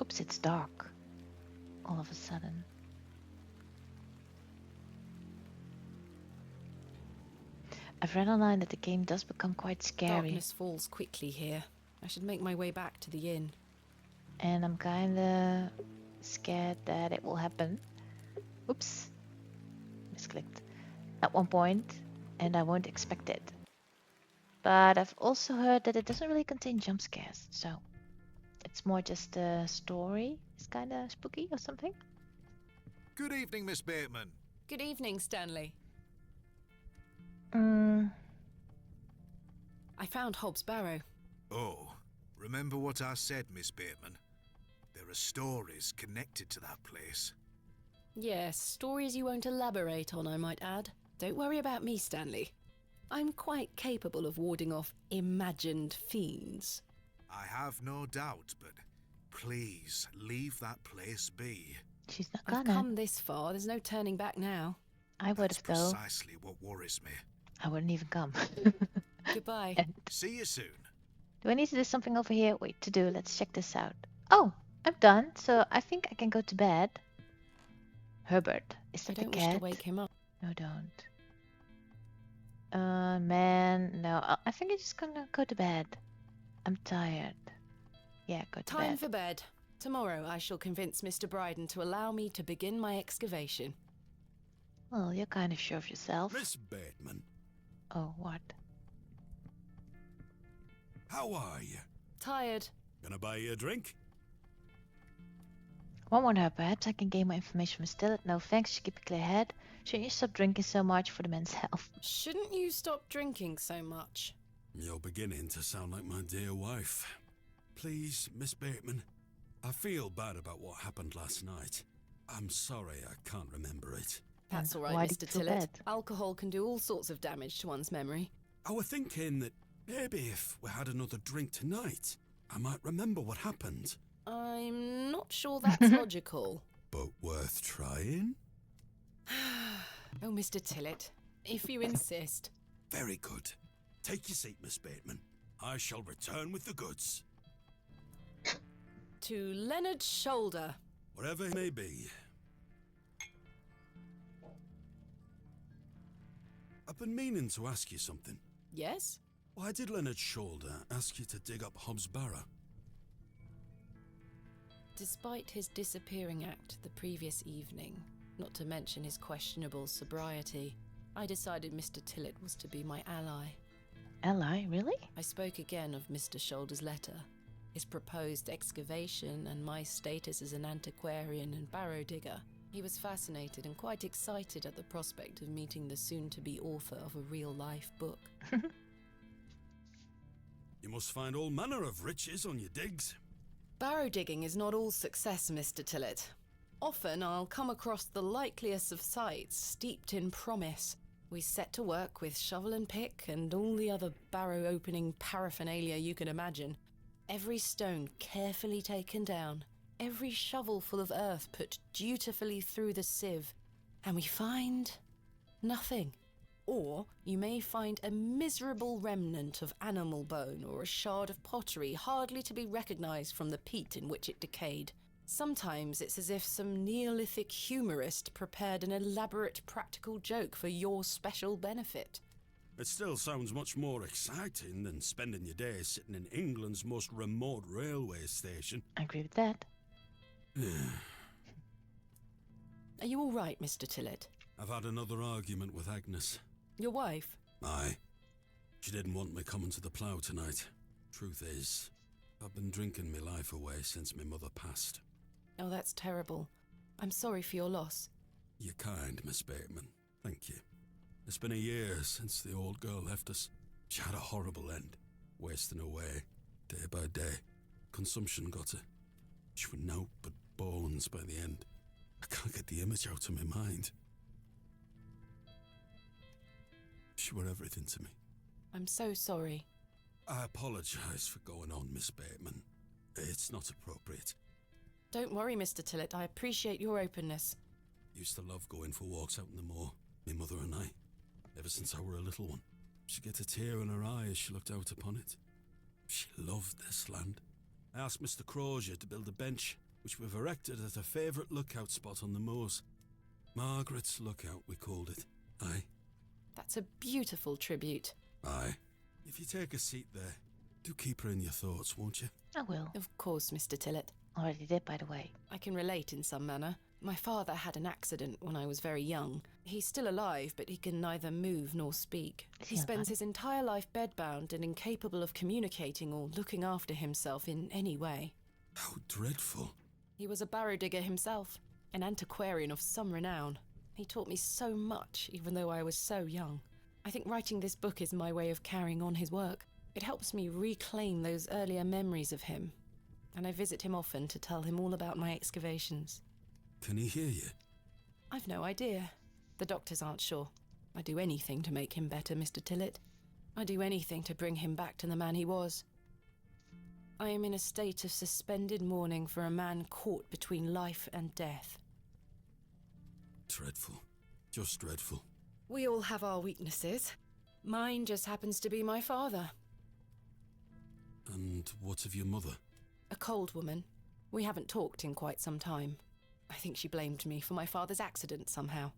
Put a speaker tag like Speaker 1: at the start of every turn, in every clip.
Speaker 1: Oops, it's dark. All of a sudden. I've read online that the game does become quite scary.
Speaker 2: Darkness falls quickly here. I should make my way back to the inn.
Speaker 1: And I'm kinda scared that it will happen. Oops. Misclicked. At one point, and I won't expect it. But I've also heard that it doesn't really contain jump scares, so it's more just a story. It's kinda spooky or something.
Speaker 3: Good evening, Miss Bateman.
Speaker 2: Good evening, Stanley. I found Hobs Barrow.
Speaker 3: Oh, remember what I said, Miss Bateman? There are stories connected to that place.
Speaker 2: Yes, stories you won't elaborate on, I might add. Don't worry about me, Stanley. I'm quite capable of warding off imagined fiends.
Speaker 3: I have no doubt, but please leave that place be.
Speaker 1: She's not
Speaker 2: I've
Speaker 1: gonna.
Speaker 2: come this far, there's no turning back now.
Speaker 1: I would
Speaker 3: That's
Speaker 1: have though.
Speaker 3: precisely what worries me.
Speaker 1: I wouldn't even come.
Speaker 2: Goodbye.
Speaker 1: And
Speaker 3: See you soon.
Speaker 1: do I need to do something over here? Wait, to do. Let's check this out. Oh, I'm done. So I think I can go to bed. Herbert, is
Speaker 2: I
Speaker 1: that the
Speaker 2: don't wish
Speaker 1: cat?
Speaker 2: to wake him up.
Speaker 1: No, don't. Man, no. I think I'm just gonna go to bed. I'm tired. Yeah, go to
Speaker 2: Time
Speaker 1: bed.
Speaker 2: for bed. Tomorrow I shall convince Mr. Bryden to allow me to begin my excavation.
Speaker 1: Well, you're kind of sure of yourself.
Speaker 4: Miss Bateman,
Speaker 1: Oh, what?
Speaker 4: how are you?
Speaker 2: Tired.
Speaker 4: Gonna buy you a drink?
Speaker 1: One more now, perhaps I can gain more information from Stillet. No thanks, just keep a clear head. Shouldn't you stop drinking so much for the man's health?
Speaker 2: Shouldn't you stop drinking so much?
Speaker 4: You're beginning to sound like my dear wife. Please, Miss Bateman, I feel bad about what happened last night. I'm sorry I can't remember it.
Speaker 2: That's
Speaker 1: And
Speaker 2: all
Speaker 1: why
Speaker 2: right,
Speaker 1: did
Speaker 2: Mr.
Speaker 1: you feel
Speaker 2: Tillett.
Speaker 1: bad?
Speaker 2: Alcohol can do all sorts of damage to one's memory.
Speaker 4: I was thinking that maybe if we had another drink tonight, I might remember what happened.
Speaker 2: I'm not sure that's logical.
Speaker 4: But worth trying?
Speaker 2: Oh, Mr. Tillett, if you insist.
Speaker 4: Very good. Take your seat, Miss Bateman. I shall return with the goods.
Speaker 2: To Leonard's shoulder.
Speaker 4: Wherever it may be. I've been meaning to ask you something.
Speaker 2: Yes?
Speaker 4: Why did Leonard Shoulder ask you to dig up Hobs Barrow?
Speaker 2: Despite his disappearing act the previous evening, not to mention his questionable sobriety, I decided Mr. Tillett was to be my ally.
Speaker 1: Ally, really?
Speaker 2: I spoke again of Mr. Shoulder's letter, his proposed excavation, and my status as an antiquarian and barrow digger. He was fascinated and quite excited at the prospect of meeting the soon-to-be author of a real-life book.
Speaker 4: You must find all manner of riches on your digs.
Speaker 2: Barrow digging is not all success, Mr. Tillett. Often I'll come across the likeliest of sites steeped in promise. We set to work with shovel and pick and all the other barrow-opening paraphernalia you can imagine. Every stone carefully taken down, every shovel full of earth put dutifully through the sieve, and we find nothing. Or you may find a miserable remnant of animal bone or a shard of pottery hardly to be recognized from the peat in which it decayed. Sometimes it's as if some Neolithic humorist prepared an elaborate practical joke for your special benefit.
Speaker 4: It still sounds much more exciting than spending your days sitting in England's most remote railway station.
Speaker 1: I agree with that.
Speaker 2: Are you all right, Mr. Tillett?
Speaker 4: I've had another argument with Agnes.
Speaker 2: Your wife?
Speaker 4: Aye. She didn't want me coming to the plough tonight. Truth is, I've been drinking my life away since my mother passed.
Speaker 2: Oh, that's terrible. I'm sorry for your loss.
Speaker 4: You're kind, Miss Bateman. Thank you. It's been a year since the old girl left us. She had a horrible end, wasting away, day by day. Consumption got her. She was nought but bones by the end. I can't get the image out of my mind. She were everything to me.
Speaker 2: I'm so sorry.
Speaker 4: I apologise for going on, Miss Bateman. It's not appropriate.
Speaker 2: Don't worry, Mr. Tillett. I appreciate your openness.
Speaker 4: Used to love going for walks out in the moor, my mother and I, ever since I were a little one. She'd get a tear in her eye as she looked out upon it. She loved this land. I asked Mr. Crozier to build a bench which we've erected at a favourite lookout spot on the moors. Margaret's Lookout, we called it. Aye.
Speaker 2: That's a beautiful tribute.
Speaker 4: Aye. If you take a seat there, do keep her in your thoughts, won't you?
Speaker 1: I will.
Speaker 2: Of course, Mr. Tillett.
Speaker 1: Already did, by the way.
Speaker 2: I can relate in some manner. My father had an accident when I was very young. He's still alive, but he can neither move nor speak.
Speaker 1: Is
Speaker 2: He
Speaker 1: he
Speaker 2: spends
Speaker 1: alive?
Speaker 2: his entire life bedbound and incapable of communicating or looking after himself in any way.
Speaker 4: How dreadful.
Speaker 2: He was a barrow digger himself, an antiquarian of some renown. He taught me so much, even though I was so young. I think writing this book is my way of carrying on his work. It helps me reclaim those earlier memories of him, and I visit him often to tell him all about my excavations.
Speaker 4: Can he hear you?
Speaker 2: I've no idea. The doctors aren't sure. I'd do anything to make him better, Mr. Tillett. I'd do anything to bring him back to the man he was. I am in a state of suspended mourning for a man caught between life and death.
Speaker 4: Dreadful. Just dreadful.
Speaker 2: We all have our weaknesses. Mine just happens to be my father.
Speaker 4: And what of your mother?
Speaker 2: A cold woman. We haven't talked in quite some time. I think she blamed me for my father's accident somehow.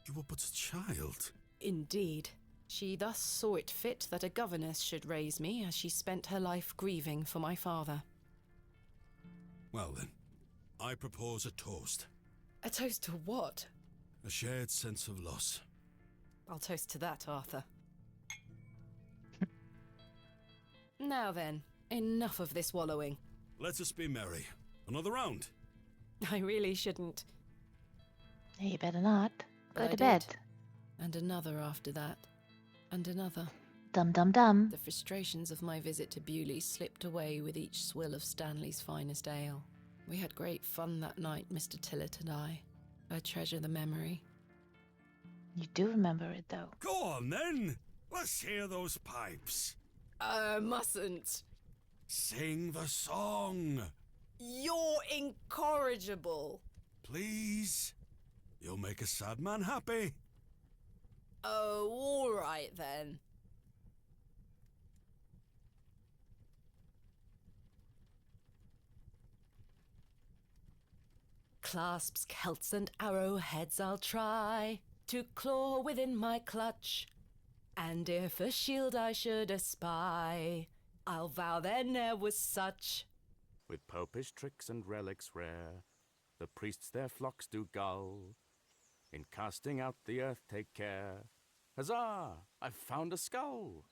Speaker 4: You were but a child.
Speaker 2: Indeed. She thus saw it fit that a governess should raise me as she spent her life grieving for my father.
Speaker 4: Well then, I propose a toast.
Speaker 2: A toast to what?
Speaker 4: A shared sense of loss.
Speaker 2: I'll toast to that, Arthur. Now then, enough of this wallowing.
Speaker 4: Let us be merry. Another round.
Speaker 2: I really shouldn't.
Speaker 1: Hey, you better not.
Speaker 2: But
Speaker 1: Go
Speaker 2: I
Speaker 1: to bed.
Speaker 2: did. And another after that. And another.
Speaker 1: Dum dum dum.
Speaker 2: The frustrations of my visit to Bewley slipped away with each swill of Stanley's finest ale. We had great fun that night, Mr. Tillett and I. I treasure the memory.
Speaker 1: You do remember it, though.
Speaker 4: Go on then. Let's hear those pipes.
Speaker 2: Mustn't.
Speaker 4: Sing the song.
Speaker 2: You're incorrigible.
Speaker 4: Please. You'll make a sad man happy.
Speaker 2: Oh, all right then. Clasps, celts, and arrowheads I'll try to claw within my clutch. And if a shield I should espy, I'll vow there ne'er was such.
Speaker 5: With popish tricks and relics rare, the priests their flocks do gull. In casting out the earth take care. Huzzah! I've found a skull!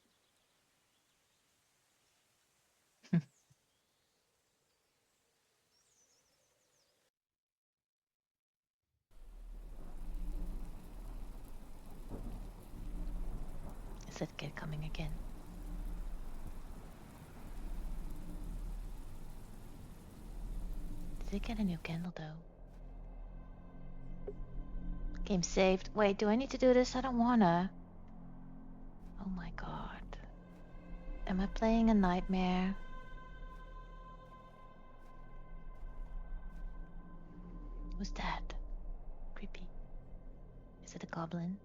Speaker 1: Is that kid coming again? Did they get a new candle, though? Game saved. Wait, do I need to do this? I don't wanna. Oh my god. Am I playing a nightmare? Who's that? Creepy. Is it a goblin?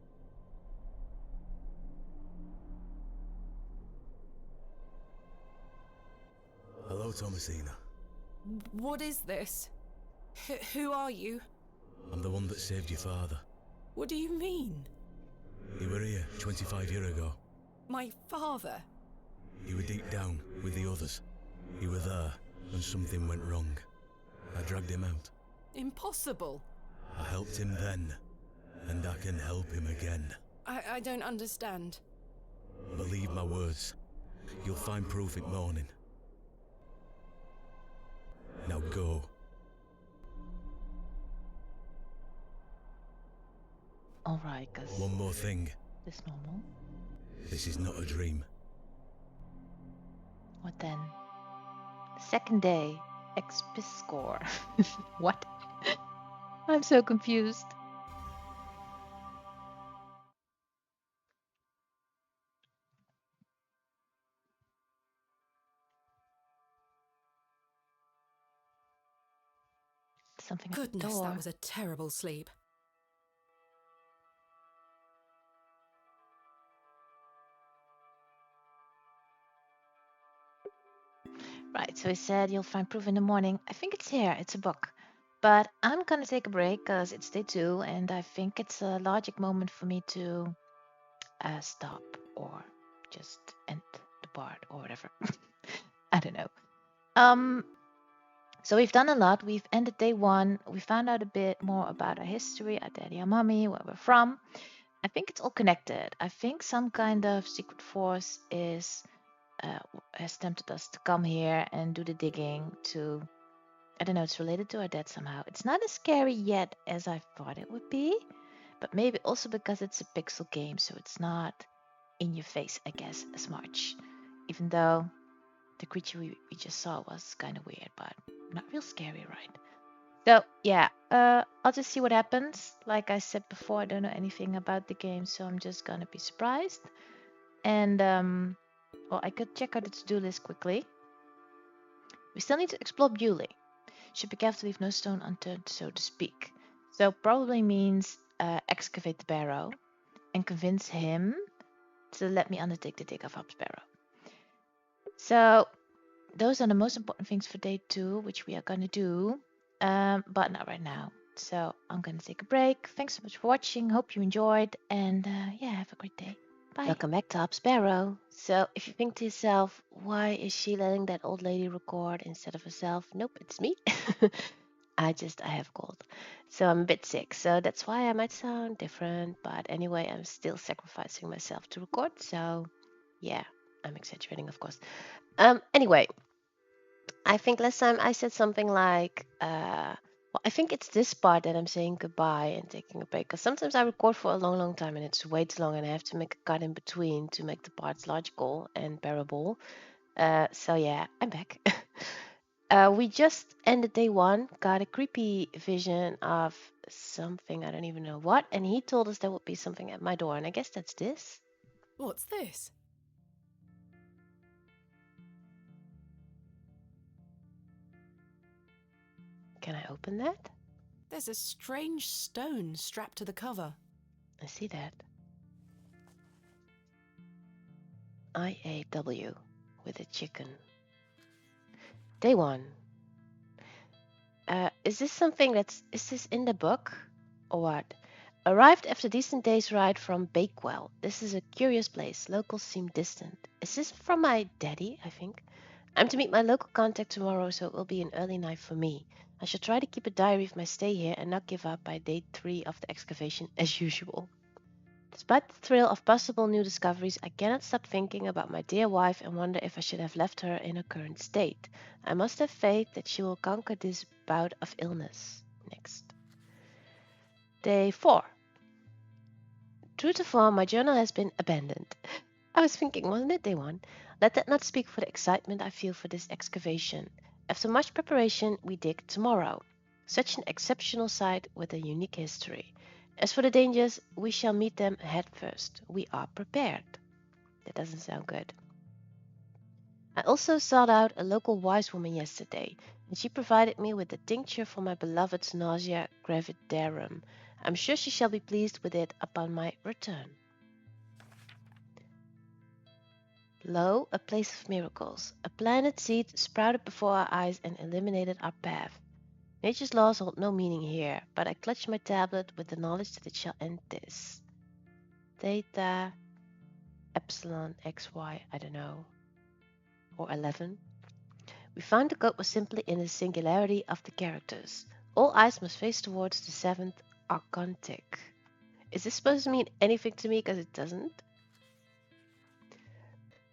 Speaker 6: Hello, Thomasina.
Speaker 2: What is this? Who are you?
Speaker 6: I'm the one that saved your father.
Speaker 2: What do you mean?
Speaker 6: He were here 25 years ago.
Speaker 2: My father?
Speaker 6: He were deep down with the others. He were there, and something went wrong. I dragged him out.
Speaker 2: Impossible.
Speaker 6: I helped him then, and I can help him again.
Speaker 2: I don't understand.
Speaker 6: Believe my words. You'll find proof in morning. Now go.
Speaker 1: Alright, cause
Speaker 6: One more thing.
Speaker 1: this normal.
Speaker 6: This is not a dream.
Speaker 1: What then? Second day. Expiscore. What? I'm so confused. Something at the
Speaker 2: Goodness,
Speaker 1: door.
Speaker 2: that was a terrible sleep.
Speaker 1: Right, so he said you'll find proof in the morning. I think it's here. It's a book. But I'm gonna take a break because it's day 2, and I think it's a logic moment for me to stop or just end the part or whatever. I don't know. So we've done a lot. We've ended day 1. We found out a bit more about our history, our daddy, our mommy, where we're from. I think it's all connected. I think some kind of secret force has tempted us to come here and do the digging to, I don't know, it's related to our dad somehow. It's not as scary yet as I thought it would be, but maybe also because it's a pixel game, so it's not in your face, I guess, as much. Even though the creature we just saw was kind of weird, but not real scary, right? So yeah, I'll just see what happens. Like I said before, I don't know anything about the game, so I'm just gonna be surprised. And well, I could check out the to-do list quickly. We still need to explore Bewley. Should be careful to leave no stone unturned, so to speak. So probably means excavate the barrow and convince him to let me undertake the dig of Hobs Barrow. So those are the most important things for day 2, which we are going to do, but not right now. So I'm going to take a break. Thanks so much for watching. Hope you enjoyed, and yeah, have a great day. Bye.
Speaker 7: Welcome back to Hobs Barrow. So, if you think to yourself, why is she letting that old lady record instead of herself? Nope, it's me. I have a cold. So, I'm a bit sick. So, that's why I might sound different. But anyway, I'm still sacrificing myself to record. So, yeah, I'm exaggerating, of course. Anyway, I think last time I said something like, well, I think it's this part that I'm saying goodbye and taking a break. Because sometimes I record for a long, long time and it's way too long and I have to make a cut in between to make the parts logical and bearable. So yeah, I'm back. We just ended day 1, got a creepy vision of something, I don't even know what, and he told us there would be something at my door, and I guess that's this.
Speaker 2: What's this?
Speaker 7: Can I open that?
Speaker 2: There's a strange stone strapped to the cover.
Speaker 7: I see that. IAW with a chicken. Day 1. Is this something is this in the book? Or what? Arrived after a decent day's ride from Bakewell. This is a curious place. Locals seem distant. Is this from my daddy, I think? I'm to meet my local contact tomorrow, so it will be an early night for me. I shall try to keep a diary of my stay here and not give up by day 3 of the excavation as usual. Despite the thrill of possible new discoveries, I cannot stop thinking about my dear wife and wonder if I should have left her in her current state. I must have faith that she will conquer this bout of illness. Next. Day 4. True to form, my journal has been abandoned. I was thinking, wasn't it day 1? Let that not speak for the excitement I feel for this excavation. After much preparation, we dig tomorrow. Such an exceptional site with a unique history. As for the dangers, we shall meet them head first. We are prepared. That doesn't sound good. I also sought out a local wise woman yesterday, and she provided me with a tincture for my beloved's nausea gravidarum. I'm sure she shall be pleased with it upon my return. Lo, a place of miracles. A planted seed sprouted before our eyes and illuminated our path. Nature's laws hold no meaning here, but I clutch my tablet with the knowledge that it shall end this. Theta, epsilon, xy, I don't know, or 11. We found the code was simply in the singularity of the characters. All eyes must face towards the 7th archontic. Is this supposed to mean anything to me? Because it doesn't.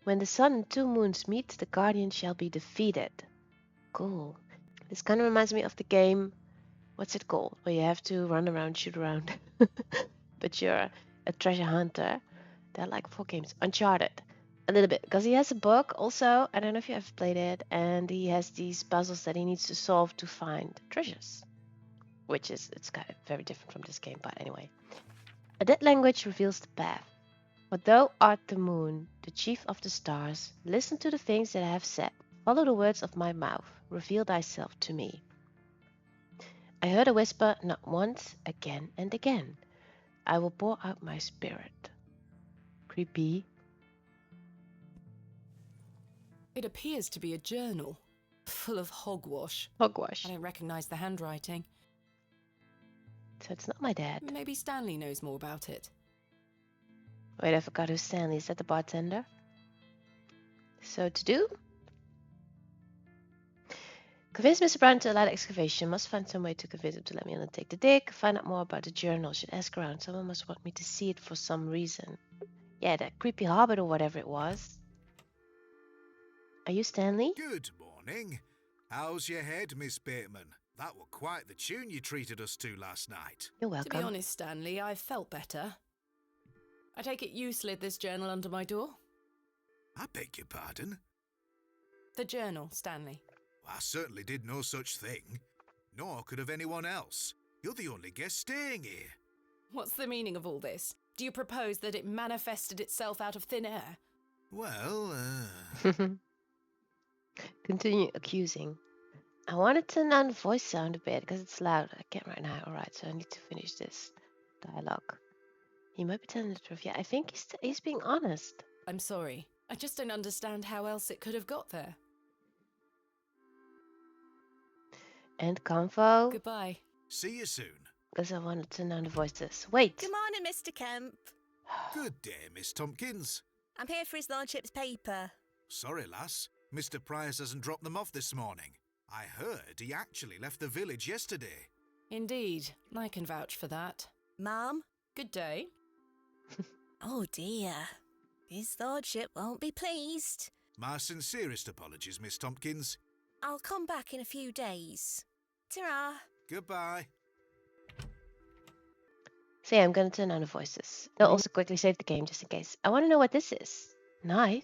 Speaker 7: When the sun and 2 moons meet, the guardian shall be defeated. Cool. This kind of reminds me of the game, what's it called? Where you have to run around, shoot around. But you're a treasure hunter. There are like 4 games. Uncharted. A little bit. Because he has a book also. I don't know if you have played it. And he has these puzzles that he needs to solve to find treasures. Which is, it's kind of very different from this game. But anyway. A dead language reveals the path. But thou art the moon, the chief of the stars. Listen to the things that I have said. Follow the words of my mouth. Reveal thyself to me. I heard a whisper not once, again and again. I will pour out my spirit. Creepy.
Speaker 2: It appears to be a journal. full of hogwash.
Speaker 7: Hogwash.
Speaker 2: I don't recognise the handwriting.
Speaker 7: So it's not my dad.
Speaker 2: Maybe Stanley knows more about it.
Speaker 7: Wait, I forgot who's Stanley. Is that the bartender? So to do? Convince Mr. Brown to allow the excavation. Must find some way to convince him to let me undertake the dig. Find out more about the journal. Should ask around. Someone must want me to see it for some reason. Yeah, that creepy hobbit or whatever it was. Are you Stanley?
Speaker 3: Good morning. How's your head, Miss Bateman? That were quite the tune you treated us to last night.
Speaker 7: You're
Speaker 2: To
Speaker 7: welcome.
Speaker 2: be honest, Stanley, I've felt better. I take it you slid this journal under my door?
Speaker 3: I beg your pardon?
Speaker 2: The journal, Stanley.
Speaker 3: I certainly did no such thing. Nor could have anyone else. You're the only guest staying here.
Speaker 2: What's the meaning of all this? Do you propose that it manifested itself out of thin air?
Speaker 3: Well,
Speaker 7: Continue accusing. I want to turn down the voice sound a bit because it's loud. I can't right now. Alright, so I need to finish this dialogue. He might be telling the truth. Yeah, I think he's being honest.
Speaker 2: I'm sorry. I just don't understand how else it could have got there.
Speaker 7: And convo.
Speaker 2: Goodbye.
Speaker 3: see you soon.
Speaker 7: Because I want to turn down the voices. Wait.
Speaker 8: Good morning, Mr. Kemp.
Speaker 3: Good day, Miss Tompkins.
Speaker 8: I'm here for his lordship's paper.
Speaker 3: Sorry, lass. Mr. Price hasn't dropped them off this morning. I heard he actually left the village yesterday.
Speaker 2: Indeed. I can vouch for that.
Speaker 8: Ma'am?
Speaker 2: Good day.
Speaker 8: Oh dear. His lordship won't be pleased.
Speaker 3: My sincerest apologies, Miss Tompkins.
Speaker 8: I'll come back in a few days. Ta-ra.
Speaker 3: Goodbye.
Speaker 7: So yeah, I'm going to turn on the voices. I'll also quickly save the game just in case. I want to know what this is. Nice.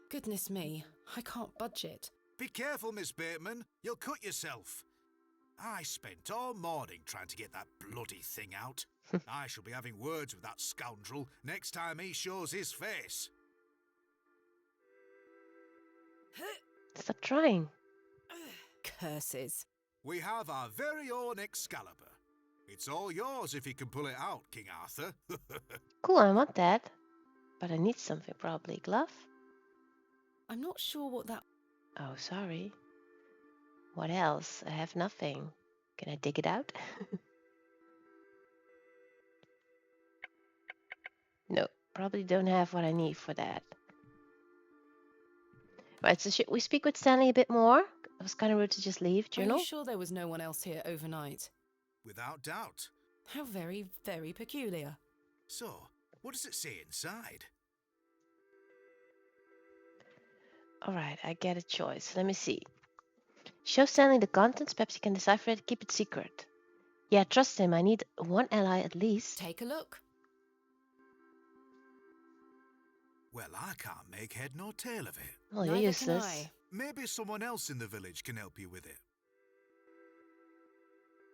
Speaker 2: Goodness me. I can't budge it.
Speaker 3: Be careful, Miss Bateman. You'll cut yourself. I spent all morning trying to get that bloody thing out. I shall be having words with that scoundrel next time he shows his face.
Speaker 7: Stop trying.
Speaker 2: Curses.
Speaker 3: We have our very own Excalibur. It's all yours if you can pull it out, King Arthur.
Speaker 7: Cool, I want that. But I need something, probably. Glove?
Speaker 2: I'm not sure what that...
Speaker 7: Oh, sorry. What else? I have nothing. Can I dig it out? No, probably don't have what I need for that. Right, so should we speak with Stanley a bit more? It was kind of rude to just leave.
Speaker 2: Are
Speaker 7: Journal?
Speaker 2: you sure there was no one else here overnight?
Speaker 3: Without doubt.
Speaker 2: How very, very peculiar.
Speaker 3: So, what does it say inside?
Speaker 7: Alright, I get a choice. Let me see. Show Stanley the contents, perhaps he can decipher it, keep it secret. Yeah, trust him, I need one ally at least.
Speaker 2: Take a look.
Speaker 3: Well, I can't make head nor tail of it.
Speaker 7: Oh, you're
Speaker 2: Neither
Speaker 7: useless.
Speaker 2: can I.
Speaker 3: Maybe someone else in the village can help you with it.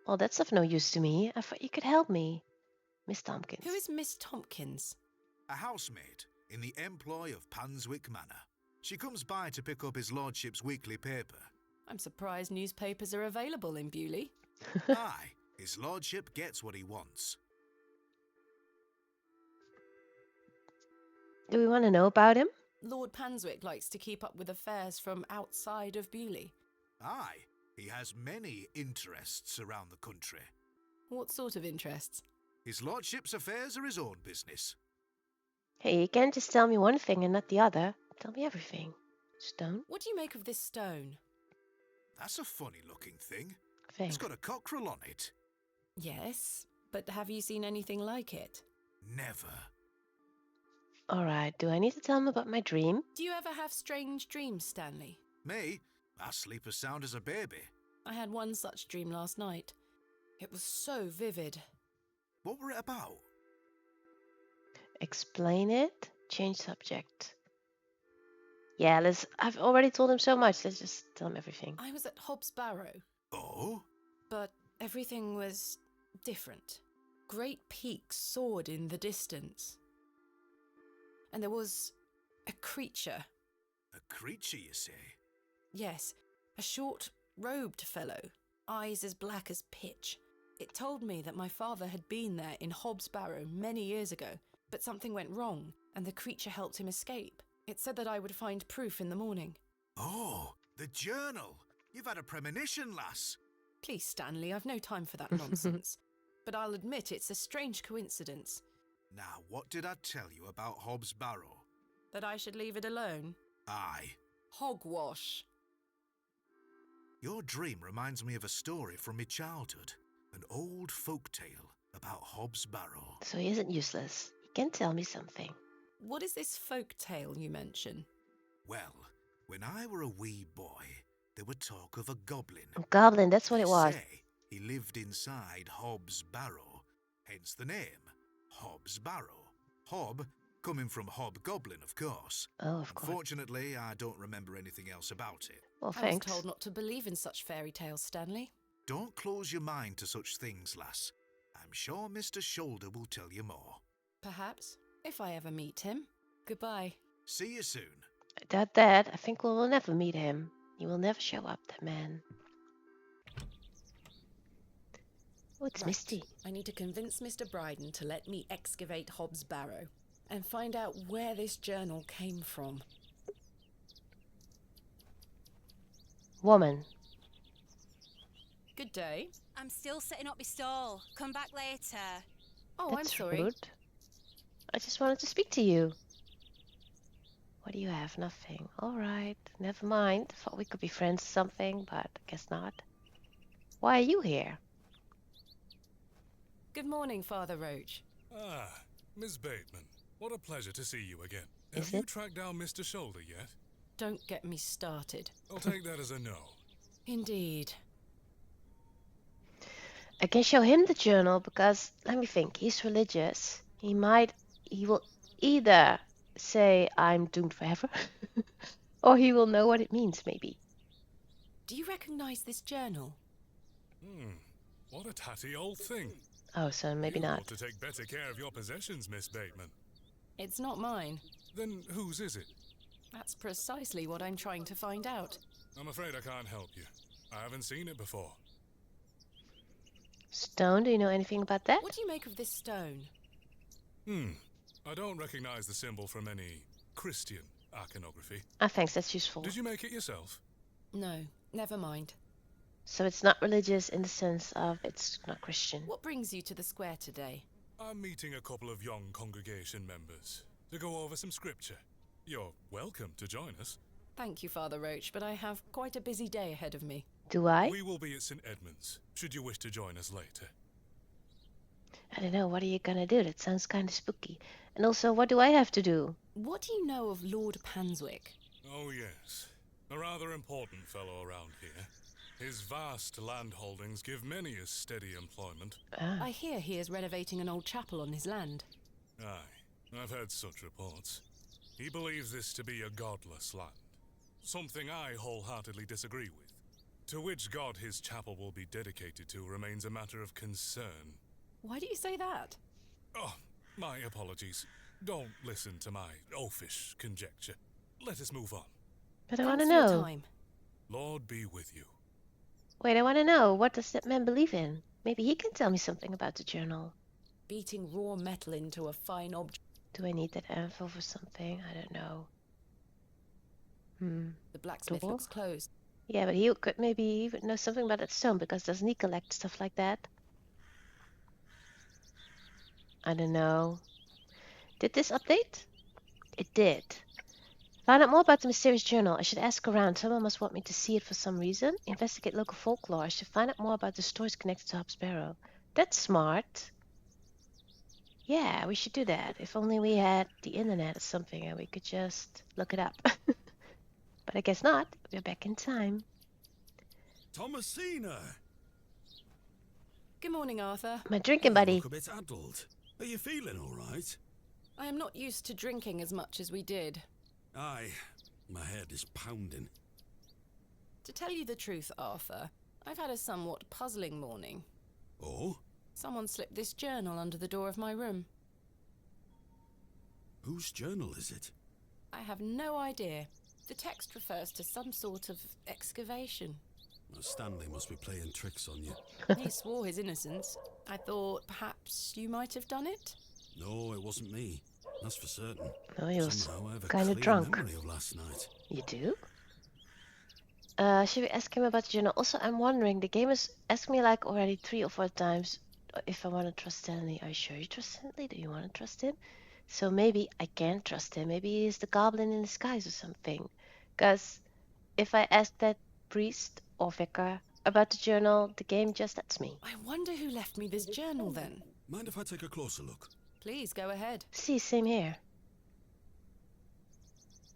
Speaker 7: Well, that's of no use to me. I thought you could help me. Miss Tompkins.
Speaker 2: Who is Miss Tompkins?
Speaker 3: A housemaid in the employ of Panswick Manor. She comes by to pick up his lordship's weekly paper.
Speaker 2: I'm surprised newspapers are available in Bewley.
Speaker 3: Aye, his lordship gets what he wants.
Speaker 7: Do we want to know about him?
Speaker 2: Lord Panswick likes to keep up with affairs from outside of Bewley.
Speaker 3: Aye, he has many interests around the country.
Speaker 2: What sort of interests?
Speaker 3: His lordship's affairs are his own business.
Speaker 7: Hey, you can't just tell me one thing and not the other. Tell me everything. Stone?
Speaker 2: What do you make of this stone?
Speaker 3: That's a funny-looking thing.
Speaker 7: Thing.
Speaker 3: It's got a cockerel on it.
Speaker 2: Yes, but have you seen anything like it?
Speaker 3: Never.
Speaker 7: Alright, do I need to tell him about my dream?
Speaker 2: Do you ever have strange dreams, Stanley?
Speaker 3: Me? I sleep as sound as a baby.
Speaker 2: I had one such dream last night. It was so vivid.
Speaker 3: What were it about?
Speaker 7: Explain it? Change subject. Yeah, I've already told him so much. Let's just tell him everything.
Speaker 2: I was at Hobs Barrow,
Speaker 3: Oh?
Speaker 2: but everything was different. Great peaks soared in the distance. And there was a creature.
Speaker 3: A creature, you say?
Speaker 2: Yes, a short, robed fellow, eyes as black as pitch. It told me that my father had been there in Hobs Barrow many years ago, but something went wrong, and the creature helped him escape. It said that I would find proof in the morning.
Speaker 3: Oh, the journal. You've had a premonition, lass.
Speaker 2: Please, Stanley, I've no time for that nonsense. But I'll admit it's a strange coincidence.
Speaker 3: Now, what did I tell you about Hobs Barrow?
Speaker 2: That I should leave it alone?
Speaker 3: Aye.
Speaker 2: Hogwash.
Speaker 3: Your dream reminds me of a story from my childhood. An old folk tale about Hobs Barrow.
Speaker 7: So he isn't useless. He can tell me something.
Speaker 2: What is this folk tale you mention?
Speaker 3: Well, when I were a wee boy, there were talk of a goblin.
Speaker 7: Goblin, that's what it
Speaker 3: They
Speaker 7: was.
Speaker 3: say he lived inside Hobs Barrow, hence the name, Hobs Barrow. Hob, coming from hobgoblin, of course.
Speaker 7: Oh, of course.
Speaker 3: Unfortunately, I don't remember anything else about it.
Speaker 7: Well,
Speaker 2: I
Speaker 7: thanks.
Speaker 2: was told not to believe in such fairy tales, Stanley.
Speaker 3: Don't close your mind to such things, lass. I'm sure Mr. Shoulder will tell you more.
Speaker 2: Perhaps, if I ever meet him. Goodbye.
Speaker 3: See you soon.
Speaker 7: I doubt that. I think we will never meet him. He will never show up, that man. Oh, it's
Speaker 2: Right.
Speaker 7: misty.
Speaker 2: I need to convince Mr. Bryden to let me excavate Hobs Barrow and find out where this journal came from.
Speaker 7: Woman.
Speaker 2: Good day.
Speaker 8: I'm still setting up my stall. Come back later.
Speaker 2: Oh,
Speaker 7: That's
Speaker 2: I'm sorry.
Speaker 7: rude. I just wanted to speak to you. What do you have? Nothing. Alright, never mind. Thought we could be friends or something, but I guess not. Why are you here?
Speaker 2: Good morning, Father Roach.
Speaker 9: Ah, Miss Bateman. What a pleasure to see you again.
Speaker 7: Is
Speaker 9: Have you
Speaker 7: it?
Speaker 9: tracked down Mr. Shoulder yet?
Speaker 2: Don't get me started.
Speaker 9: I'll take that as a no.
Speaker 2: Indeed.
Speaker 7: I can show him the journal because, let me think, he's religious. He will either say I'm doomed forever, or he will know what it means, maybe.
Speaker 2: Do you recognize this journal?
Speaker 9: What a tatty old thing.
Speaker 7: Oh, so maybe
Speaker 9: You
Speaker 7: not.
Speaker 9: ought to take better care of your possessions, Miss Bateman.
Speaker 2: It's not mine.
Speaker 9: Then whose is it?
Speaker 2: That's precisely what I'm trying to find out.
Speaker 9: I'm afraid I can't help you. I haven't seen it before.
Speaker 7: Stone, do you know anything about that?
Speaker 2: What do you make of this stone?
Speaker 9: I don't recognize the symbol from any Christian iconography.
Speaker 7: Ah, thanks, that's useful.
Speaker 9: Did you make it yourself?
Speaker 2: No, never mind.
Speaker 7: So it's not religious in the sense of it's not Christian.
Speaker 2: What brings you to the square today?
Speaker 9: I'm meeting a couple of young congregation members to go over some scripture. You're welcome to join us.
Speaker 2: Thank you, Father Roach, but I have quite a busy day ahead of me.
Speaker 7: Do I?
Speaker 9: We will be at St. Edmund's, should you wish to join us later.
Speaker 7: I don't know, what are you gonna do? That sounds kind of spooky. And also, what do I have to do?
Speaker 2: What do you know of Lord Panswick?
Speaker 9: Oh yes, a rather important fellow around here. His vast land holdings give many a steady employment.
Speaker 7: Ah,
Speaker 2: I hear he is renovating an old chapel on his land.
Speaker 9: Aye, I've heard such reports. He believes this to be a godless land, something I wholeheartedly disagree with. To which god his chapel will be dedicated to remains a matter of concern.
Speaker 2: Why do you say that?
Speaker 9: Oh, my apologies. Don't listen to my oafish conjecture. Let us move on.
Speaker 7: but I want to
Speaker 2: Thanks for your
Speaker 7: know.
Speaker 2: time.
Speaker 9: Lord be with you.
Speaker 7: Wait, I want to know. What does that man believe in? Maybe he can tell me something about the journal.
Speaker 2: Beating raw metal into a fine object.
Speaker 7: Do I need that info for something? I don't know.
Speaker 2: The blacksmith
Speaker 7: Door?
Speaker 2: looks closed.
Speaker 7: Yeah, but he could maybe even know something about that stone, because doesn't he collect stuff like that? I don't know. Did this update? It did. Find out more about the mysterious journal. I should ask around. Someone must want me to see it for some reason. Investigate local folklore. I should find out more about the stories connected to Hobs Barrow. That's smart. Yeah, we should do that. If only we had the internet or something and we could just look it up. But I guess not. We're back in time.
Speaker 4: Thomasina!
Speaker 2: Good morning, Arthur.
Speaker 7: My drinking buddy.
Speaker 4: Look a bit addled. Are you feeling all right?
Speaker 2: I am not used to drinking as much as we did.
Speaker 4: Aye, my head is pounding.
Speaker 2: To tell you the truth, Arthur, I've had a somewhat puzzling morning.
Speaker 4: Oh?
Speaker 2: Someone slipped this journal under the door of my room.
Speaker 4: Whose journal is it?
Speaker 2: I have no idea. The text refers to some sort of excavation.
Speaker 4: Well, Stanley must be playing tricks on you.
Speaker 2: He swore his innocence. I thought perhaps you might have done it?
Speaker 4: No, it wasn't me. that's for certain.
Speaker 7: No, he was
Speaker 4: Somehow I have a
Speaker 7: kind of
Speaker 4: clear
Speaker 7: drunk.
Speaker 4: memory of last night.
Speaker 7: You do? Should we ask him about the journal? Also, I'm wondering, the game has asked me like already 3 or 4 times if I want to trust Stanley. Are you sure you trust Stanley? Do you want to trust him? So maybe I can't trust him. Maybe he's the goblin in disguise or something. Because if I ask that priest or vicar about the journal, the game just lets me.
Speaker 2: I wonder who left me this journal then.
Speaker 4: Mind if I take a closer look?
Speaker 2: Please go ahead.
Speaker 7: See, same here.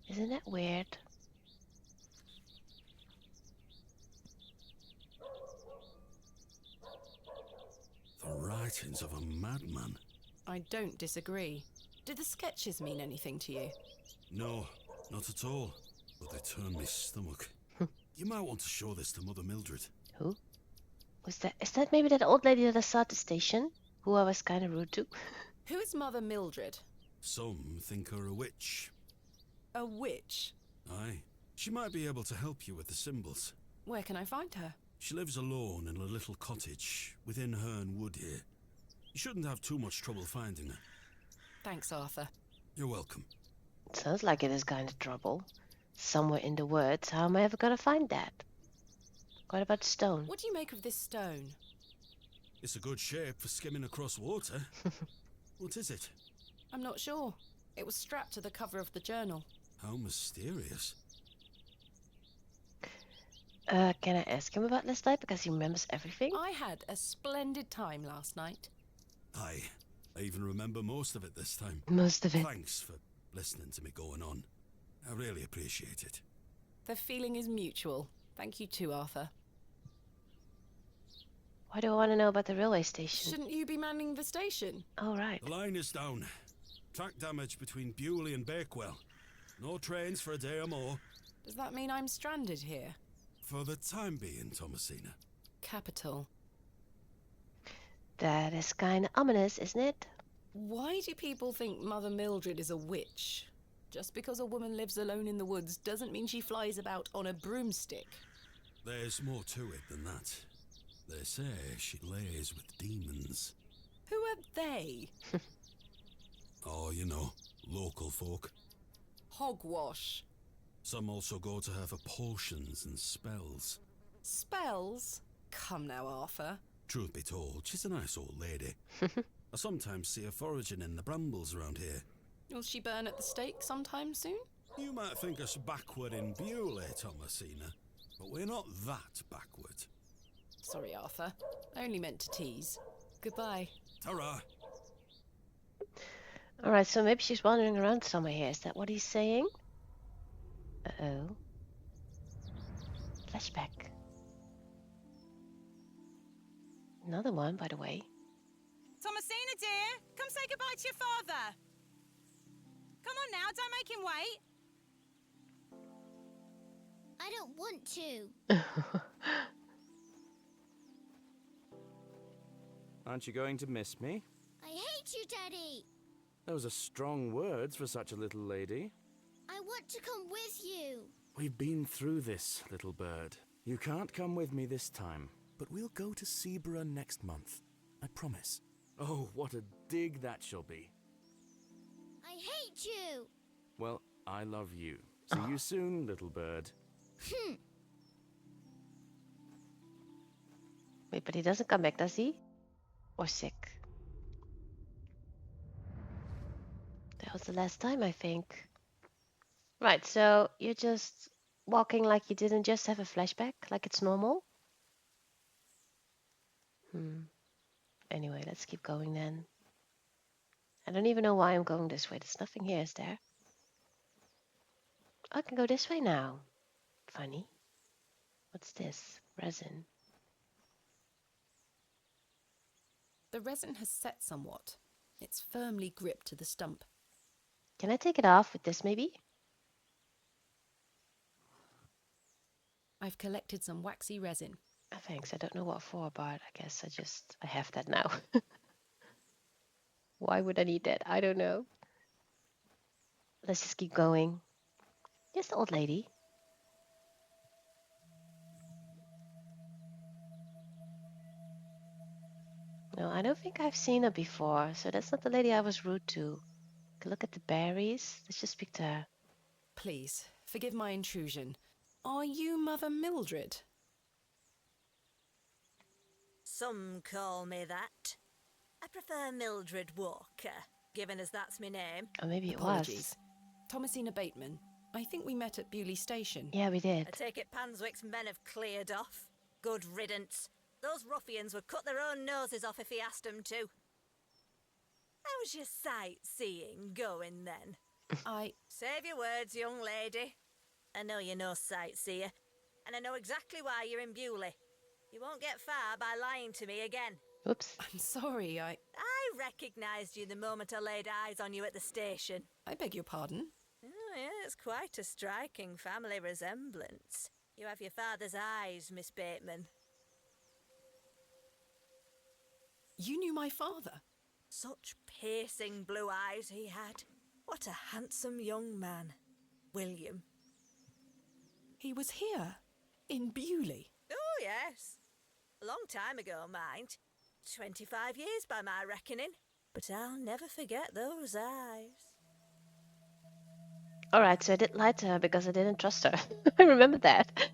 Speaker 7: Isn't that weird?
Speaker 4: The writings of a madman.
Speaker 2: I don't disagree. Did the sketches mean anything to you?
Speaker 4: No, not at all. But they turn my stomach. You might want to show this to Mother Mildred.
Speaker 7: Who? Was that? Is that maybe that old lady that I saw at the station? Who I was kind of rude to?
Speaker 2: Who is Mother Mildred?
Speaker 4: Some think her a witch.
Speaker 2: A witch?
Speaker 4: Aye. She might be able to help you with the symbols.
Speaker 2: Where can I find her?
Speaker 4: She lives alone in a little cottage within Herne Wood here. You shouldn't have too much trouble finding her.
Speaker 2: Thanks, Arthur.
Speaker 4: You're welcome.
Speaker 7: Sounds like it is kind of trouble. Somewhere in the woods. How am I ever gonna find that? What about stone?
Speaker 2: What do you make of this stone?
Speaker 4: It's a good shape for skimming across water. What is it?
Speaker 2: I'm not sure. It was strapped to the cover of the journal.
Speaker 4: How mysterious.
Speaker 7: Can I ask him about last night because he remembers everything?
Speaker 2: I had a splendid time last night.
Speaker 4: Aye. I even remember most of it this time.
Speaker 7: Most of it.
Speaker 4: Thanks for listening to me going on. I really appreciate it.
Speaker 2: The feeling is mutual. Thank you too, Arthur.
Speaker 7: Why do I want to know about the railway station?
Speaker 2: Shouldn't you be manning the station?
Speaker 7: Oh, right.
Speaker 4: The line is down. Track damage between Bewley and Bakewell. No trains for a day or more.
Speaker 2: Does that mean I'm stranded here?
Speaker 4: For the time being, Thomasina.
Speaker 2: Capital.
Speaker 7: That is kind of ominous, isn't it?
Speaker 2: Why do people think Mother Mildred is a witch? Just because a woman lives alone in the woods doesn't mean she flies about on a broomstick.
Speaker 4: There's more to it than that. They say she lays with demons.
Speaker 2: Who are they?
Speaker 4: Oh, you know, local folk.
Speaker 2: Hogwash.
Speaker 4: Some also go to her for potions and spells.
Speaker 2: Spells? Come now, Arthur.
Speaker 4: Truth be told, she's a nice old lady. I sometimes see her foraging in the brambles around here.
Speaker 2: Will she burn at the stake sometime soon?
Speaker 4: You might think us backward in Bewley, Thomasina, but we're not that backward.
Speaker 2: Sorry, Arthur. I only meant to tease. Goodbye.
Speaker 4: Ta-ra!
Speaker 7: Alright, so maybe she's wandering around somewhere here. Is that what he's saying? Uh-oh. Flashback. Another one, by the way.
Speaker 10: Thomasina, dear, come say goodbye to your father. Come on now, don't make him wait.
Speaker 8: I don't want to.
Speaker 5: Aren't you going to miss me?
Speaker 8: I hate you, Daddy.
Speaker 5: Those are strong words for such a little lady.
Speaker 8: I want to come with you.
Speaker 5: We've been through this, little bird. You can't come with me this time, but we'll go to Seaborough next month. I promise. Oh, what a dig that shall be.
Speaker 8: I hate you.
Speaker 5: Well, I love you. See you soon, little bird.
Speaker 7: Wait, but he doesn't come back, does he? Or sick? That was the last time, I think. Right, so you're just walking like you didn't just have a flashback, like it's normal? Anyway, let's keep going then. I don't even know why I'm going this way. There's nothing here, is there? I can go this way now. Funny. What's this? Resin.
Speaker 2: The resin has set somewhat. It's firmly gripped to the stump.
Speaker 7: Can I take it off with this, maybe?
Speaker 2: I've collected some waxy resin.
Speaker 7: Oh, thanks. I don't know what for, but I guess I have that now. Why would I need that? I don't know. Let's just keep going. Yes, the old lady. No, I don't think I've seen her before, so that's not the lady I was rude to. look at the berries. Let's just speak to her.
Speaker 2: Please, forgive my intrusion. Are you Mother Mildred?
Speaker 8: Some call me that. I prefer Mildred Walker, given as that's my name.
Speaker 7: Or maybe it
Speaker 2: Apologies.
Speaker 7: was.
Speaker 2: Thomasina Bateman. I think we met at Bewley Station.
Speaker 7: Yeah, we did.
Speaker 8: I take it Panswick's men have cleared off. Good riddance. Those ruffians would cut their own noses off if he asked them to. How's your sightseeing going then? Save your words, young lady. I know you're no sightseer, and I know exactly why you're in Bewley. You won't get far by lying to me again.
Speaker 7: Oops.
Speaker 2: I'm sorry, I
Speaker 8: recognised you the moment I laid eyes on you at the station.
Speaker 2: I beg your pardon?
Speaker 8: Oh, yeah, it's quite a striking family resemblance. You have your father's eyes, Miss Bateman.
Speaker 2: You knew my father?
Speaker 8: Such piercing blue eyes he had. What a handsome young man. William.
Speaker 2: He was here, in Bewley.
Speaker 8: Oh, yes. A long time ago, mind. 25 years by my reckoning. But I'll never forget those eyes.
Speaker 7: Alright, so I did lie to her because I didn't trust her. I remember that.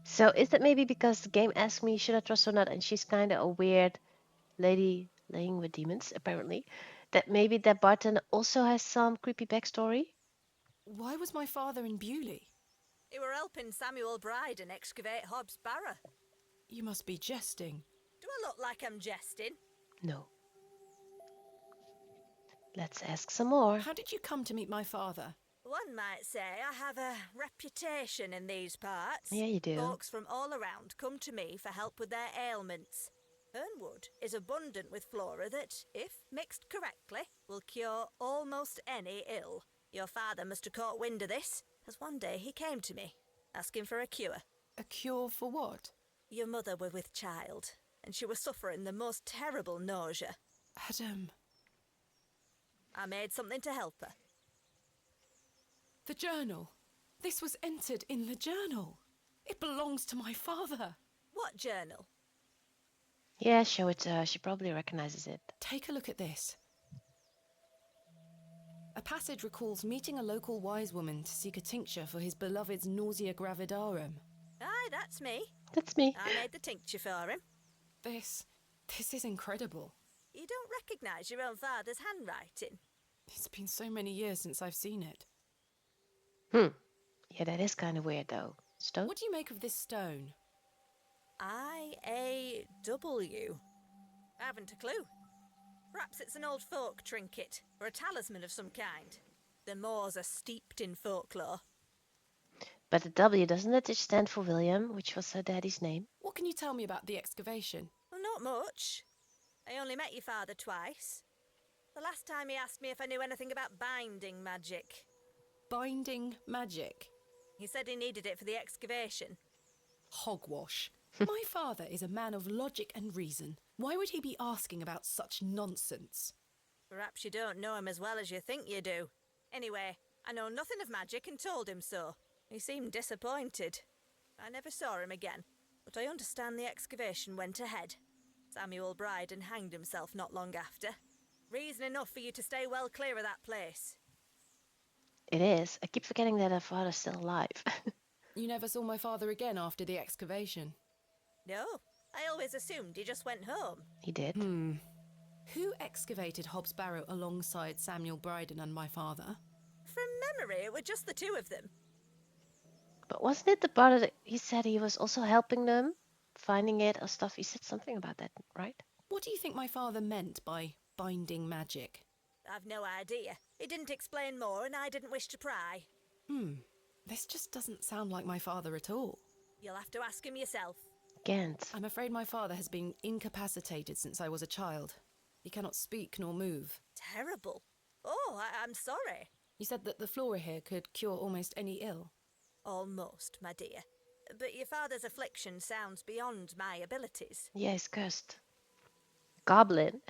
Speaker 7: So is that maybe because the game asked me should I trust her or not, and she's kind of a weird lady laying with demons, apparently, that maybe that bartender also has some creepy backstory?
Speaker 2: Why was my father in Bewley?
Speaker 8: You were helping Samuel Bryden excavate Hobs Barrow.
Speaker 2: You must be jesting.
Speaker 8: Do I look like I'm jesting?
Speaker 7: No. Let's ask some more.
Speaker 2: How did you come to meet my father?
Speaker 8: One might say I have a reputation in these parts.
Speaker 7: Yeah, you do.
Speaker 8: Folks from all around come to me for help with their ailments. Hernwood is abundant with flora that, if mixed correctly, will cure almost any ill. Your father must have caught wind of this, as one day he came to me, asking for a cure.
Speaker 2: A cure for what?
Speaker 8: Your mother were with child, and she was suffering the most terrible nausea.
Speaker 2: Adam.
Speaker 8: I made something to help her.
Speaker 2: The journal. This was entered in the journal. It belongs to my father.
Speaker 8: What journal?
Speaker 7: Yeah, show it to her. She probably recognizes it.
Speaker 2: Take a look at this. A passage recalls meeting a local wise woman to seek a tincture for his beloved's nausea gravidarum.
Speaker 8: Aye, that's me.
Speaker 7: That's me.
Speaker 8: I made the tincture for him.
Speaker 2: This is incredible.
Speaker 8: You don't recognise your own father's handwriting?
Speaker 2: It's been so many years since I've seen it.
Speaker 7: Yeah, that is kind of weird, though. Stone?
Speaker 2: What do you make of this stone?
Speaker 8: I-A-W. I haven't a clue. Perhaps it's an old folk trinket, or a talisman of some kind. The Moors are steeped in folklore.
Speaker 7: But the W, doesn't it just stand for William, which was her daddy's name?
Speaker 2: What can you tell me about the excavation?
Speaker 8: Well, not much. I only met your father twice. The last time he asked me if I knew anything about binding magic.
Speaker 2: Binding magic?
Speaker 8: He said he needed it for the excavation.
Speaker 2: Hogwash. My father is a man of logic and reason. Why would he be asking about such nonsense?
Speaker 8: Perhaps you don't know him as well as you think you do. Anyway, I know nothing of magic and told him so. He seemed disappointed. I never saw him again, but I understand the excavation went ahead. Samuel Bryden hanged himself not long after. Reason enough for you to stay well clear of that place.
Speaker 7: It is. I keep forgetting that her father's still alive.
Speaker 2: You never saw my father again after the excavation?
Speaker 8: No, I always assumed he just went home.
Speaker 7: He did.
Speaker 2: Who excavated Hobs Barrow alongside Samuel Bryden and my father?
Speaker 8: From memory, it were just the two of them.
Speaker 7: But wasn't it the brother that he said he was also helping them, finding it or stuff? He said something about that, right?
Speaker 2: What do you think my father meant by binding magic?
Speaker 8: I've no idea. He didn't explain more, and I didn't wish to pry.
Speaker 2: This just doesn't sound like my father at all.
Speaker 8: You'll have to ask him yourself.
Speaker 7: Gant.
Speaker 2: I'm afraid my father has been incapacitated since I was a child. He cannot speak nor move.
Speaker 8: Terrible. Oh, I'm sorry.
Speaker 2: You said that the flora here could cure almost any ill.
Speaker 8: Almost, my dear. But your father's affliction sounds beyond my abilities.
Speaker 7: Yeah, he's cursed. Goblin.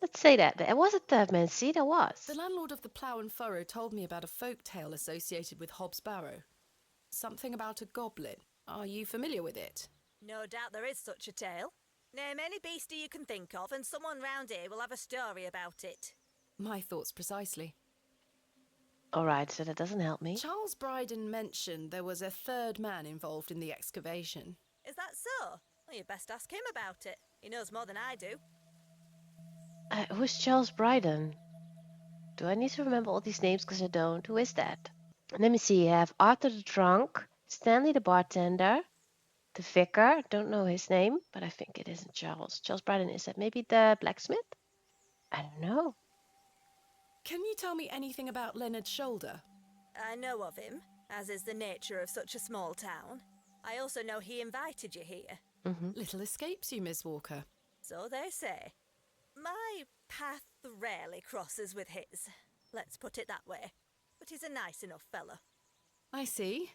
Speaker 7: Let's say that. There wasn't that man. See, there was.
Speaker 2: The landlord of the Plough and Furrow told me about a folk tale associated with Hobs Barrow. Something about a goblin. Are you familiar with it?
Speaker 8: No doubt there is such a tale. Name any beastie you can think of and someone round here will have a story about it.
Speaker 2: My thoughts precisely.
Speaker 7: All right, so that doesn't help me.
Speaker 2: Charles Bryden mentioned there was a third man involved in the excavation.
Speaker 8: Is that so? Well, you best ask him about it. He knows more than I do.
Speaker 7: Who's Charles Bryden? Do I need to remember all these names? Because I don't. Who is that? Let me see. I have Arthur the drunk, Stanley the bartender, the vicar. Don't know his name, but I think it isn't Charles. Charles Bryden, is that maybe the blacksmith? I don't know.
Speaker 2: Can you tell me anything about Leonard Shoulder?
Speaker 8: I know of him, as is the nature of such a small town. I also know he invited you here.
Speaker 2: Little escapes you, Miss Walker.
Speaker 8: So they say. My path rarely crosses with his. Let's put it that way. But he's a nice enough fellow.
Speaker 2: I see.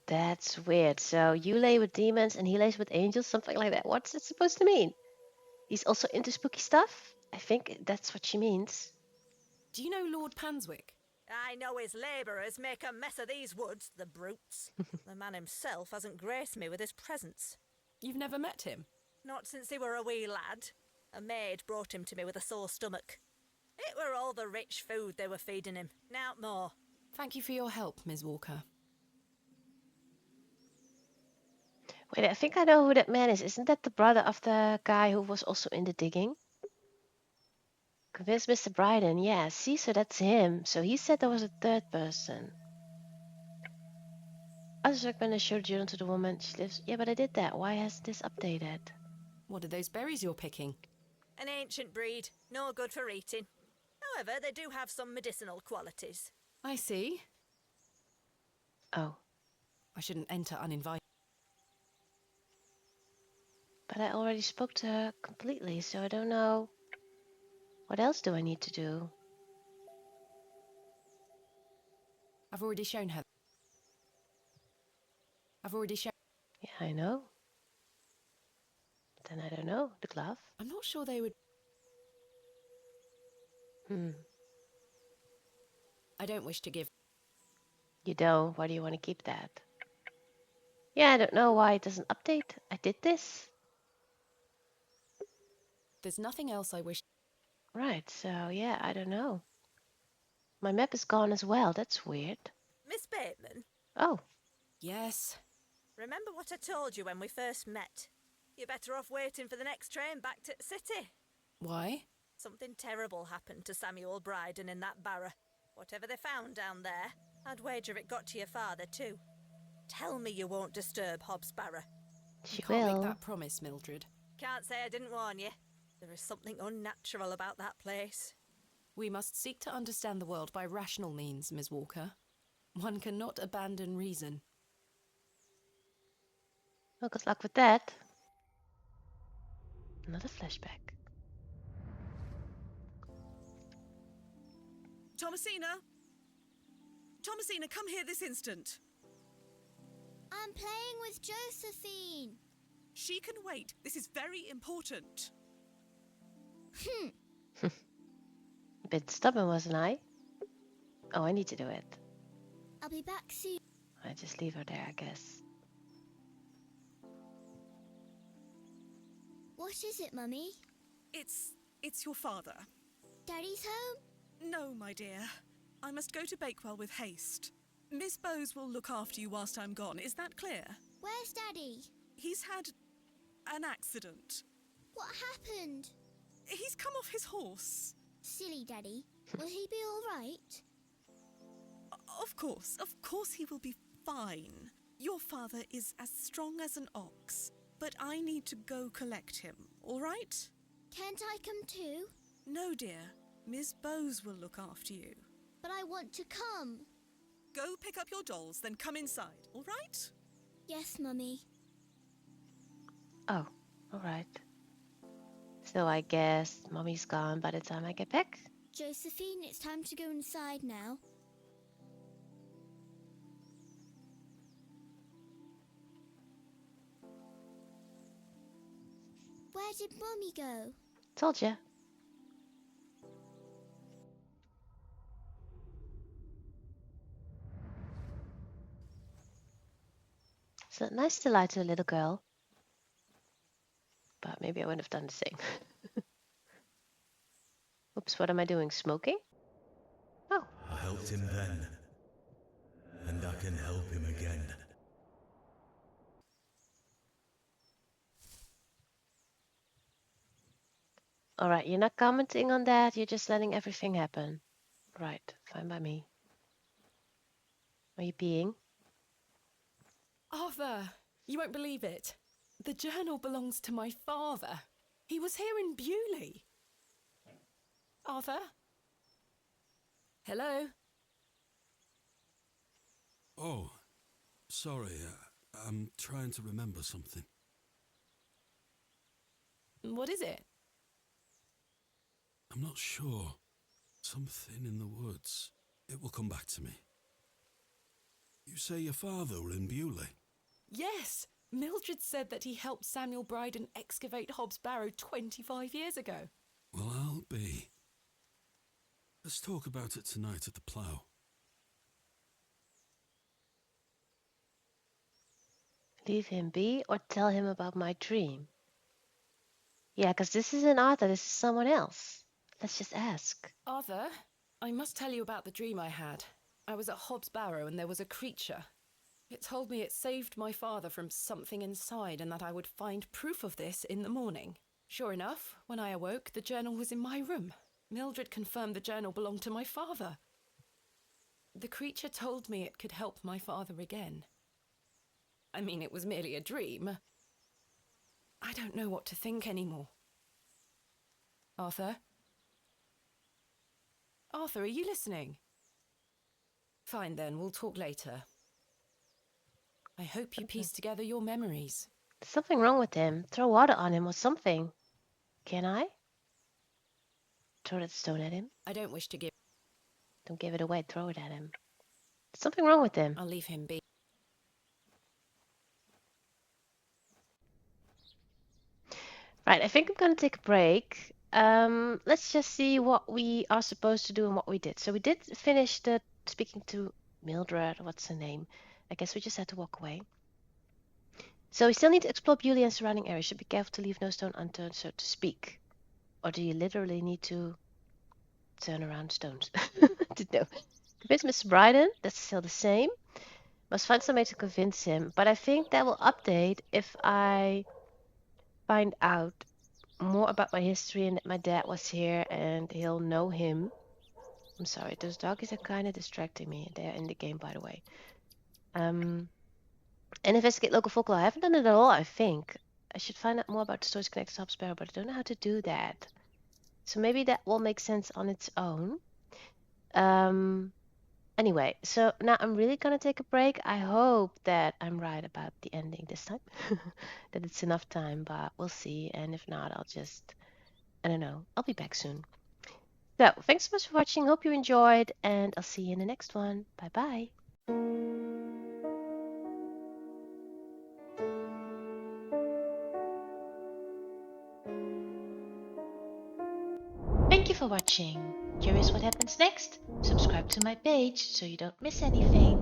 Speaker 7: That's weird. So you lay with demons and he lays with angels, something like that. What's it supposed to mean? He's also into spooky stuff? I think that's what she means.
Speaker 2: Do you know Lord Panswick?
Speaker 8: I know his labourers make a mess of these woods, the brutes. The man himself hasn't graced me with his presence.
Speaker 2: You've never met him?
Speaker 8: Not since he were a wee lad. A maid brought him to me with a sore stomach. It were all the rich food they were feeding him, nowt more.
Speaker 2: Thank you for your help, Miss Walker.
Speaker 7: Wait, I think I know who that man is. Isn't that the brother of the guy who was also in the digging? Convince Mr. Bryden. Yeah, see, so that's him. So he said there was a third person. Others recommend a short journal to the woman. She lives. Yeah, but I did that. Why has this updated?
Speaker 2: What are those berries you're picking?
Speaker 8: An ancient breed, no good for eating. However, they do have some medicinal qualities.
Speaker 2: I see.
Speaker 7: Oh.
Speaker 2: I shouldn't enter uninvited.
Speaker 7: But I already spoke to her completely, so I don't know. What else do I need to do?
Speaker 2: I've already shown her.
Speaker 7: Yeah, I know. But then I don't know. The glove?
Speaker 2: I'm not sure they would... I don't wish to give...
Speaker 7: You don't? Why do you want to keep that? Yeah, I don't know why it doesn't update. I did this.
Speaker 2: There's nothing else I wish...
Speaker 7: Right, so yeah, I don't know. My map is gone as well. That's weird.
Speaker 8: Miss Bateman?
Speaker 7: Oh.
Speaker 2: Yes?
Speaker 8: Remember what I told you when we first met? You're better off waiting for the next train back to the city.
Speaker 2: Why?
Speaker 8: Something terrible happened to Samuel Bryden in that barrow. Whatever they found down there, I'd wager it got to your father too. Tell me you won't disturb Hobs Barrow.
Speaker 7: She
Speaker 2: can't
Speaker 7: will.
Speaker 2: make that promise, Mildred.
Speaker 8: Can't say I didn't warn you. There is something unnatural about that place.
Speaker 2: We must seek to understand the world by rational means, Miss Walker. One cannot abandon reason.
Speaker 7: Well, good luck with that. Another flashback.
Speaker 10: Thomasina? Thomasina, come here this instant.
Speaker 11: I'm playing with Josephine.
Speaker 10: She can wait. This is very important.
Speaker 7: A bit stubborn, wasn't I? Oh, I need to do it.
Speaker 11: I'll be back soon.
Speaker 7: I just leave her there, I guess.
Speaker 11: What is it, Mummy?
Speaker 10: It's your father.
Speaker 11: Daddy's home?
Speaker 10: No, my dear. I must go to Bakewell with haste. Miss Bowes will look after you whilst I'm gone. Is that clear?
Speaker 11: Where's Daddy?
Speaker 10: He's had an accident.
Speaker 11: What happened?
Speaker 10: He's come off his horse.
Speaker 11: Silly Daddy. Will he be all right?
Speaker 10: Of course he will be fine. Your father is as strong as an ox, but I need to go collect him, all right?
Speaker 11: Can't I come too?
Speaker 10: No, dear. Miss Bowes will look after you.
Speaker 11: But I want to come.
Speaker 10: Go pick up your dolls, then come inside, all right?
Speaker 11: Yes, Mummy.
Speaker 7: Oh, alright. So I guess Mummy's gone by the time I get back.
Speaker 11: Josephine, it's time to go inside now. Where did Mummy go?
Speaker 7: Told ya. So nice to lie to a little girl. But maybe I wouldn't have done the same. Oops, what am I doing? Smoking? Oh.
Speaker 6: I helped him then, and I can help him again.
Speaker 7: Alright, you're not commenting on that, you're just letting everything happen. Right, fine by me. Are you peeing?
Speaker 2: Arthur, you won't believe it. The journal belongs to my father. He was here in Bewley. Arthur? Hello?
Speaker 4: Oh, sorry. I'm trying to remember something.
Speaker 2: What is it?
Speaker 4: I'm not sure. Something in the woods. It will come back to me. You say your father were in Bewley?
Speaker 2: Yes! Mildred said that he helped Samuel Bryden excavate Hobs Barrow 25 years ago.
Speaker 4: Well, I'll be. Let's talk about it tonight at the plough.
Speaker 7: Leave him be or tell him about my dream? Yeah, because this isn't Arthur, this is someone else. Let's just ask.
Speaker 2: Arthur, I must tell you about the dream I had. I was at Hobs Barrow and there was a creature. It told me it saved my father from something inside and that I would find proof of this in the morning. Sure enough, when I awoke, the journal was in my room. Mildred confirmed the journal belonged to my father. The creature told me it could help my father again. I mean, it was merely a dream. I don't know what to think anymore. Arthur? Arthur, are you listening? Fine then, we'll talk later. I hope you piece together your memories.
Speaker 7: There's something wrong with him. Throw water on him or something. Can I? Throw that stone at him?
Speaker 2: I don't wish to give...
Speaker 7: Don't give it away, throw it at him. There's something wrong with him.
Speaker 2: I'll leave him be.
Speaker 7: Right, I think I'm going to take a break. Let's just see what we are supposed to do and what we did. So we did finish the speaking to Mildred, what's her name? I guess we just had to walk away. So we still need to explore Bewley and surrounding areas. Should be careful to leave no stone unturned, so to speak. Or do you literally need to turn around stones? To know. Convince Mr. Bryden, that's still the same. Must find some way to convince him. But I think that will update if I find out more about my history and that my dad was here and he'll know him. I'm sorry, those doggies are kind of distracting me. They're in the game, by the way. And investigate local folklore. I haven't done it at all, I think. I should find out more about the stories connected to Hobs Barrow, but I don't know how to do that. So maybe that will make sense on its own. Anyway, so now I'm really gonna take a break. I hope that I'm right about the ending this time. That it's enough time, but we'll see. And if not, I'll just, I don't know, I'll be back soon. So, thanks so much for watching. Hope you enjoyed, and I'll see you in the next one. Bye-bye.
Speaker 1: Thank you for watching. Curious what happens next? Subscribe to my page so you don't miss anything.